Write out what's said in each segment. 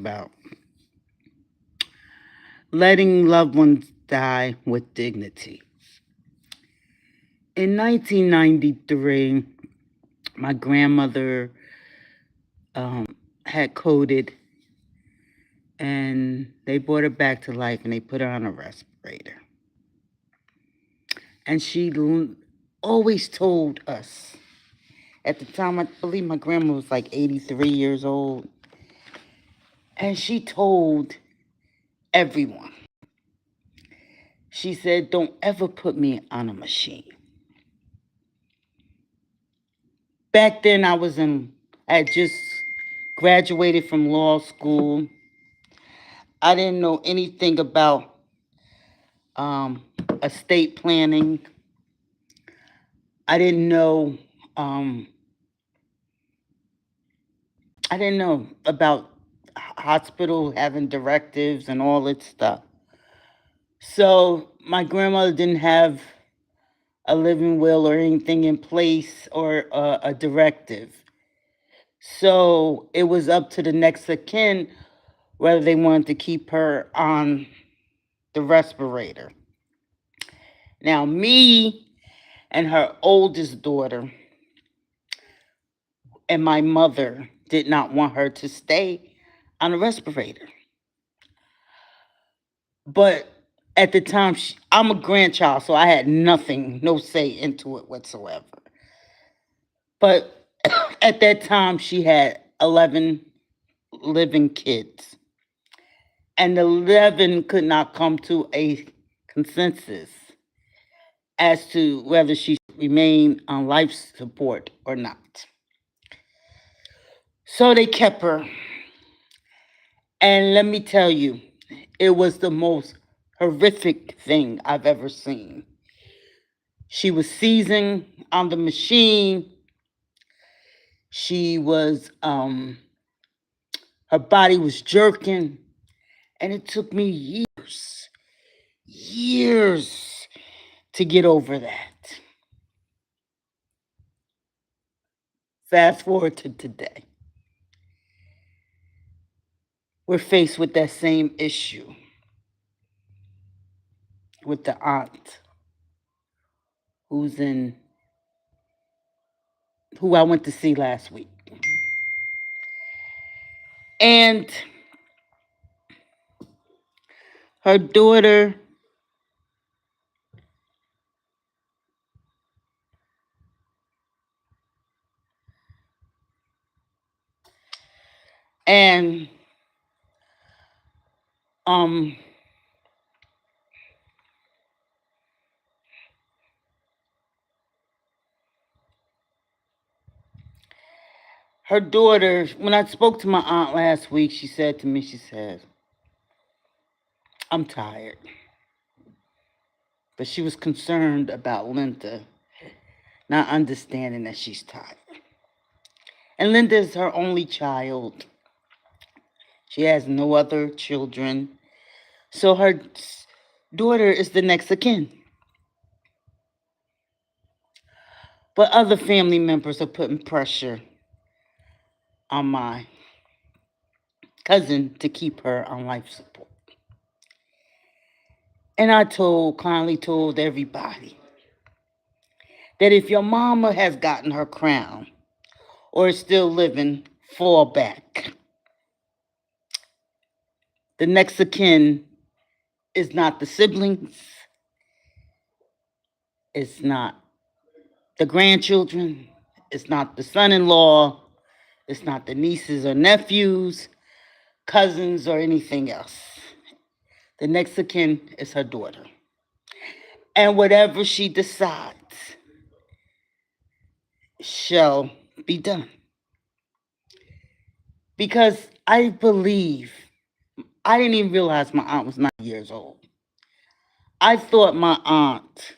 about letting loved ones die with dignity. In 1993, my grandmother had coded, and they brought her back to life and they put her on a respirator. And she always told us, at the time, I believe my grandma was like 83 years old, and she told everyone, she said, don't ever put me on a machine. Back then, I had just graduated from law school. I didn't know anything about estate planning. I didn't know um, I didn't know about hospital having directives and all that stuff. So my grandmother didn't have a living will or anything in place or a directive. So it was up to the next of kin whether they wanted to keep her on the respirator. Now, me and her oldest daughter and my mother did not want her to stay on a respirator. But at the time, I'm a grandchild, so I had nothing, no say into it whatsoever. But at that time, she had 11 living kids, and the 11 could not come to a consensus as to whether she should remain on life support or not. So they kept her. And let me tell you, it was the most horrific thing I've ever seen. She was seizing on the machine. She was, her body was jerking. And it took me years to get over that. Fast forward to today. We're faced with that same issue with the aunt who's in, who I went to see last week. And her daughter and um her daughter, when I spoke to my aunt last week, she said to me, she said, I'm tired. But she was concerned about Linda not understanding that she's tired. And Linda is her only child. She has no other children. So her daughter is the next of kin. But other family members are putting pressure on my cousin to keep her on life support. And I kindly told everybody that if your mama has gotten her crown or is still living, fall back. The next of kin is not the siblings, it's not the grandchildren, it's not the son-in-law, it's not the nieces or nephews, cousins, or anything else. The next of kin is her daughter. And whatever she decides shall be done. Because I believe, I didn't even realize my aunt was 90 years old. I thought my aunt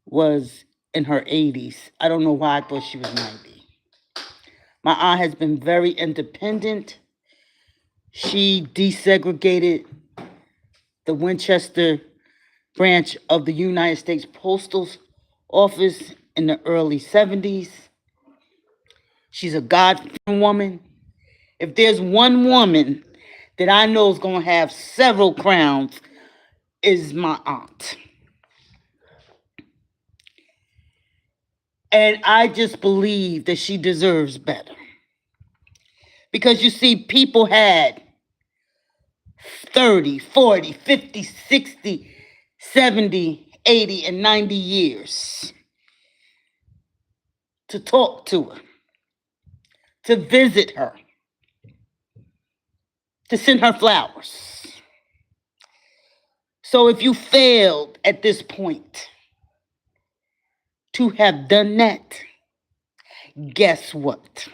was in her 80s. I don't know why I thought she was 90. My aunt has been very independent. She desegregated the Winchester branch of the United States Postal Office in the early 70s. She's a God-fearing woman. If there's one woman that I know is going to have several crowns, is my aunt. And I just believe that she deserves better. Because you see, people had 30, 40, 50, 60, 70, 80, and 90 years to talk to her, to visit her, to send her flowers. So if you failed at this point to have done that, guess what?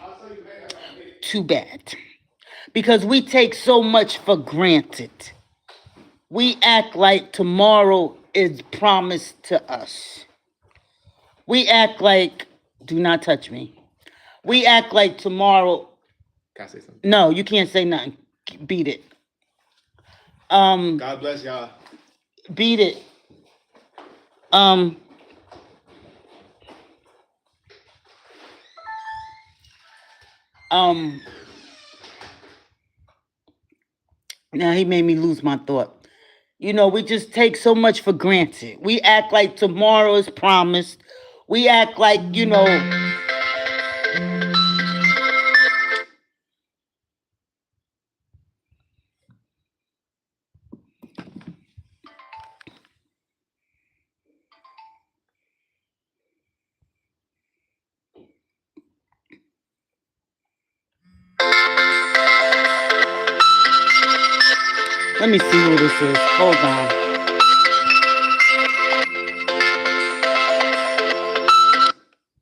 Too bad. Because we take so much for granted. We act like tomorrow is promised to us. We act like, do not touch me. We act like tomorrow. Can I say something? No, you can't say nothing. Beat it. God bless y'all. Beat it. Now he made me lose my thought. You know, we just take so much for granted. We act like tomorrow is promised. We act like, let me see who this is. Hold on.